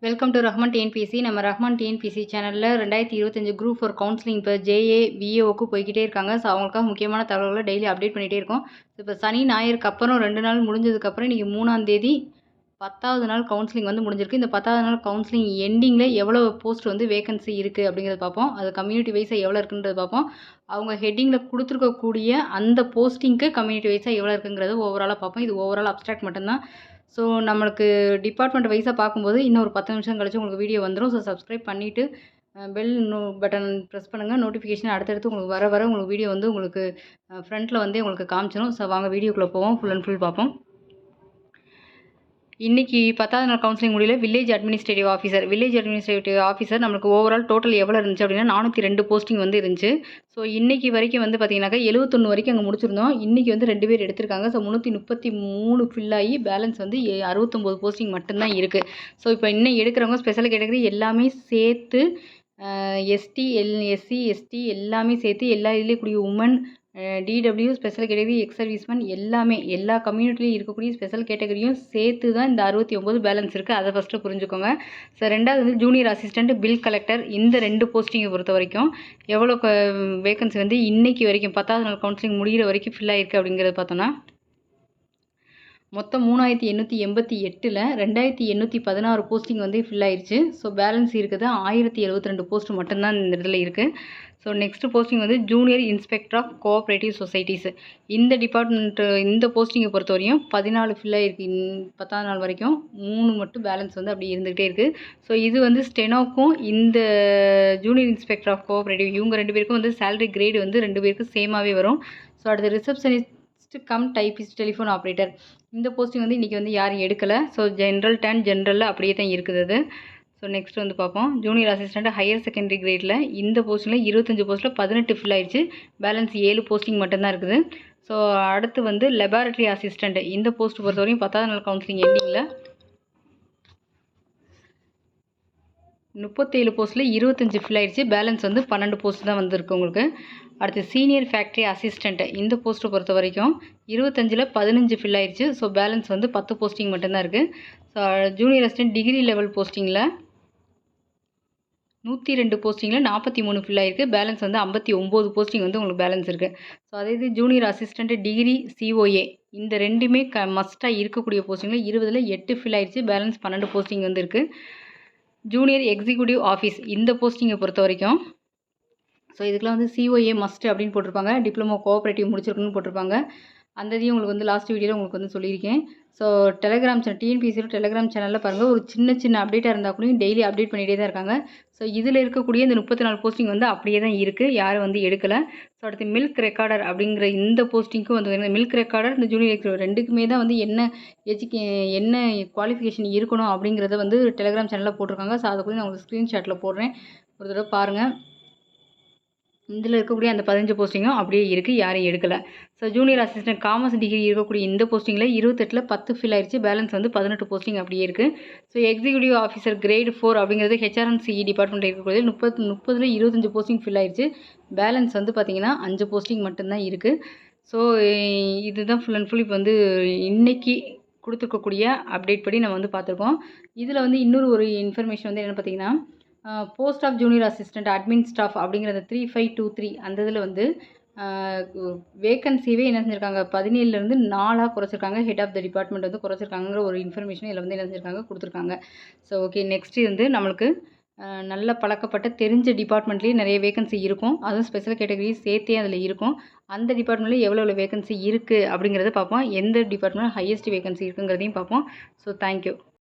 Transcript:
Welcome to Rahman TNPSC. நம்ம Rahman TNPSC சேனலில் 2025 group 4 counselling இப்போ ஜேஏ விஏஓக்கு போய்கிட்டே இருக்காங்க. ஸோ அவங்களுக்காக முக்கியமான தகவல்களை டெய்லி அப்டேட் பண்ணிகிட்டே இருக்கோம். இப்போ சனி ஞாயிறுக்கு அப்புறம் 2 நாள் முடிஞ்சதுக்கப்புறம் இன்றைக்கி 3ஆம் தேதி 10வது நாள் கவுன்சிலிங் வந்து முடிஞ்சிருக்கு. இந்த 10வது நாள் கவுன்சிலிங் எண்டிங்கில் எவ்வளோ போஸ்ட் வந்து வேகன்சி இருக்குது அப்படிங்கிறத பார்ப்போம். அது கம்யூனிட்டி வைஸாக எவ்வளோ இருக்குன்றது பார்ப்போம். அவங்க ஹெட்டிங்கில் கொடுத்துருக்கக்கூடிய அந்த போஸ்டிங்க்கு கம்யூனிட்டி வைஸாக எவ்வளோ இருக்குங்கிறது ஓவராலாக பார்ப்போம். இது ஓவரால் அப்ஸ்ட்ராக்ட் மட்டும்தான். ஸோ நம்மளுக்கு டிபார்ட்மெண்ட் வைஸாக பார்க்கும்போது இன்னும் ஒரு 10 நிமிஷம் கழிச்சு உங்களுக்கு வீடியோ வந்துடும். ஸோ சப்ஸ்கிரைப் பண்ணிவிட்டு பெல் பட்டன் ப்ரெஸ் பண்ணுங்கள். நோட்டிஃபிகேஷன் அடுத்தடுத்து உங்களுக்கு வர உங்களுக்கு வீடியோ வந்து உங்களுக்கு ஃப்ரண்ட்டில் வந்து உங்களுக்கு காமிச்சிடும். ஸோ வாங்க வீடியோக்குள்ளே போவோம். ஃபுல் அண்ட் ஃபுல் பார்ப்போம். இன்றைக்கி 10வது நாள் கவுன்சிலிங் முடியல. வில்லேஜ் அட்மினிஸ்ட்ரேட்டிவ் ஆஃபீஸர் நம்மளுக்கு ஓவரால் டோட்டல் எவ்வளோ இருந்துச்சு அப்படின்னா 402 போஸ்டிங் வந்து இருந்துச்சு. ஸோ இன்றைக்கி வரைக்கும் வந்து பார்த்திங்கனாக்கா 71 வரைக்கும் அங்கே முடிச்சிருந்தோம். இன்றைக்கி வந்து 2 பேர் எடுத்திருக்காங்க. ஸோ 333 ஃபில் ஆகி பேலன்ஸ் வந்து 69 போஸ்டிங் மட்டும்தான் இருக்குது. ஸோ இப்போ இன்னும் எடுக்கிறவங்க ஸ்பெஷல் கேட்டகரி எல்லாமே சேர்த்து எஸ்சி எஸ்டி எல்லாமே சேர்த்து எல்லா இதுலேயும் கூடிய woman DW special category ex serviceman எல்லாமே எல்லா கம்யூனிட்டிலையும் இருக்கக்கூடிய ஸ்பெஷல் கேட்டகரியும் சேர்த்து தான் இந்த 69 பேலன்ஸ் இருக்குது. அதை ஃபஸ்ட்டு புரிஞ்சுக்கோங்க. ஸோ ரெண்டாவது வந்து ஜூனியர் அசிஸ்டண்ட் பில் கலெக்டர் இந்த 2 போஸ்டிங்கை பொறுத்த வரைக்கும் எவ்வளோ வேகன்சி வந்து இன்றைக்கி வரைக்கும் 10வது நாள் கவுன்சிலிங் முடிகிற வரைக்கும் ஃபில் ஆகிருக்கு அப்படிங்கிறத பார்த்தோன்னா மொத்தம் 3888ல் 2816 போஸ்டிங் வந்து ஃபில் ஆயிடுச்சு. ஸோ பேலன்ஸ் இருக்குது 1072 போஸ்ட் மட்டும்தான் இந்த இடத்துல இருக்குது. ஸோ நெக்ஸ்ட்டு போஸ்டிங் வந்து junior inspector of cooperative societies இந்த டிபார்ட்மெண்ட்டு இந்த போஸ்டிங்கை பொறுத்த வரையும் 14 ஃபில் ஆகிருக்கு. 10வது நாள் வரைக்கும் 3 மட்டும் பேலன்ஸ் வந்து அப்படி இருந்துகிட்டே இருக்குது. ஸோ இது வந்து ஸ்டெனோக்கும் இந்த ஜூனியர் இன்ஸ்பெக்டர் ஆஃப் கோஆப்ரேட்டிவ் இவங்க 2 பேருக்கும் வந்து சேலரி கிரேடு வந்து 2 பேருக்கும் சேமாகவே வரும். ஸோ அடுத்த receptionist come typist telephone operator இந்த போஸ்டிங் வந்து இன்றைக்கி வந்து யாரும் எடுக்கலை. ஸோ ஜென்ரலில் அப்படியே தான் இருக்குது அது. ஸோ நெக்ஸ்ட் வந்து பார்ப்போம். ஜூனியர் அசிஸ்டண்ட் ஹையர் செகண்டரி கிரேடில் இந்த போஸ்ட்டில் 25 போஸ்ட்டில் 18 ஃபில் ஆயிடுச்சு. பேலன்ஸ் 7 போஸ்டிங் மட்டும்தான் இருக்குது. ஸோ அடுத்து வந்து லெபார்ட்ரி அசிஸ்டண்ட் இந்த போஸ்ட் பொறுத்தவரையும் 10வது நாள் கவுன்சிலிங் எண்டிங்கில் 37 போஸ்ட்டில் 25 ஃபில் ஆயிடுச்சு. பேலன்ஸ் வந்து 12 போஸ்ட் தான் வந்துருக்கு உங்களுக்கு. அடுத்து சீனியர் ஃபேக்ட்ரி அசிஸ்டண்ட் இந்த போஸ்ட்டை பொறுத்த வரைக்கும் 25ல் 15 ஃபில் ஆயிடுச்சு. ஸோ பேலன்ஸ் வந்து 10 போஸ்டிங் மட்டும்தான் இருக்குது. So junior assistant degree level போஸ்டிங்கில் 102 போஸ்டிங்கில் 43 ஃபில் ஆகிருக்கு. பேலன்ஸ் வந்து 59 போஸ்டிங் வந்து உங்களுக்கு பேலன்ஸ் இருக்குது. ஸோ அதே இது ஜூனியர் அசிஸ்டண்ட் டிகிரி சிஓஏ இந்த ரெண்டுமே மஸ்ட்டாக இருக்கக்கூடிய போஸ்டிங்கில் 20ல் 8 ஃபில் ஆயிடுச்சு. பேலன்ஸ் 12 போஸ்டிங் வந்து இருக்குது. ஜூனியர் எக்ஸிக்யூட்டிவ் ஆஃபீஸ் இந்த போஸ்டிங்கை பொறுத்த வரைக்கும் ஸோ இதுக்கெலாம் வந்து சிஓஏ மஸ்ட் அப்படின்னு போட்டிருப்பாங்க. டிப்ளமோ கோஆப்ரேட்டிவ் முடிச்சிருக்கணும்னு போட்டிருப்பாங்க. அந்த இதையும் உங்களுக்கு வந்து லாஸ்ட் வீடியோவில் உங்களுக்கு வந்து சொல்லியிருக்கேன். ஸோ டெலகிராம் சேனல் டிஎன்பிஎஸ்சியோட டெலகிராம் சேனலில் பாருங்கள், ஒரு சின்ன அப்டேட்டாக இருந்தால் கூட டெய்லி அப்டேட் பண்ணிகிட்டே தான் இருக்காங்க. ஸோ இதில் இருக்கக்கூடிய இந்த 34 போஸ்டிங் வந்து அப்படியே தான் இருக்குது, யாரும் வந்து எடுக்கலை. ஸோ அடுத்து மில்க் ரெக்கார்டர் அப்படிங்கிற இந்த போஸ்டிங்க்கும் வந்து மில்க் ரெக்கார்டர் இந்த ஜூனியர் ரெண்டுக்குமே தான் வந்து என்ன குவாலிஃபிகேஷன் இருக்கணும் அப்படிங்கிறத வந்து டெலகிராம் சேனலில் போட்டிருக்காங்க. ஸோ அதை கூட நான் உங்களுக்கு ஸ்க்ரீன்ஷாட்டில் போடுறேன், ஒரு தடவை பாருங்கள். இதில் இருக்கக்கூடிய அந்த 15 போஸ்டிங்கும் அப்படியே இருக்குது, யாரும் எடுக்கலை. So junior assistant commerce degree இருக்கக்கூடிய இந்த போஸ்டிங்கில் 28ல் 10 ஃபில் ஆயிடுச்சு. பேலன்ஸ் வந்து 18 போஸ்டிங் அப்படியே இருக்குது. ஸோ எக்ஸிக்யூட்டிவ் ஆஃபீஸர் கிரேட் 4 அப்படிங்கிறது ஹெச்ஆர்என்சிஇ டிபார்ட்மெண்ட் இருக்கக்கூடிய 30ல் 25 போஸ்டிங் ஃபில் ஆயிடுச்சு. பேலன்ஸ் வந்து பார்த்திங்கன்னா 5 போஸ்டிங் மட்டும்தான் இருக்குது. ஸோ இதுதான் ஃபுல் அண்ட் ஃபுல் இப்போ வந்து இன்றைக்கி கொடுத்துருக்கக்கூடிய அப்டேட் படி நம்ம வந்து பார்த்துருக்கோம். இதில் வந்து இன்னொரு ஒரு இன்ஃபர்மேஷன் வந்து என்னென்னு பார்த்திங்கன்னா, post of junior assistant admin staff அப்படிங்கிறத 3523 அந்த இதில் வந்து வேக்கன்சிவே என்ன செஞ்சுருக்காங்க 17லேருந்து 4ஆக குறைச்சிருக்காங்க. ஹெட் ஆஃப் த டிபார்ட்மெண்ட் வந்து குறைச்சிருக்காங்கிற ஒரு இன்ஃபர்மேஷன் இதில் வந்து என்ன செஞ்சுருக்காங்க கொடுத்துருக்காங்க. ஸோ ஓகே, நெக்ஸ்ட்டு வந்து நம்மளுக்கு நல்ல பழக்கப்பட்ட தெரிஞ்ச டிபார்ட்மெண்ட்லேயே நிறைய வேகன்சி இருக்கும். அதுவும் ஸ்பெஷல் கேட்டகரி சேர்த்தே அதில் இருக்கும். அந்த டிபார்ட்மெண்ட்டில் எவ்வளோ வேகன்சி இருக்குது அப்படிங்கிறத பார்ப்போம். எந்த டிபார்ட்மெண்ட் ஹையஸ்ட் வேகன்சி இருக்குங்கிறதையும் பார்ப்போம். So thank you.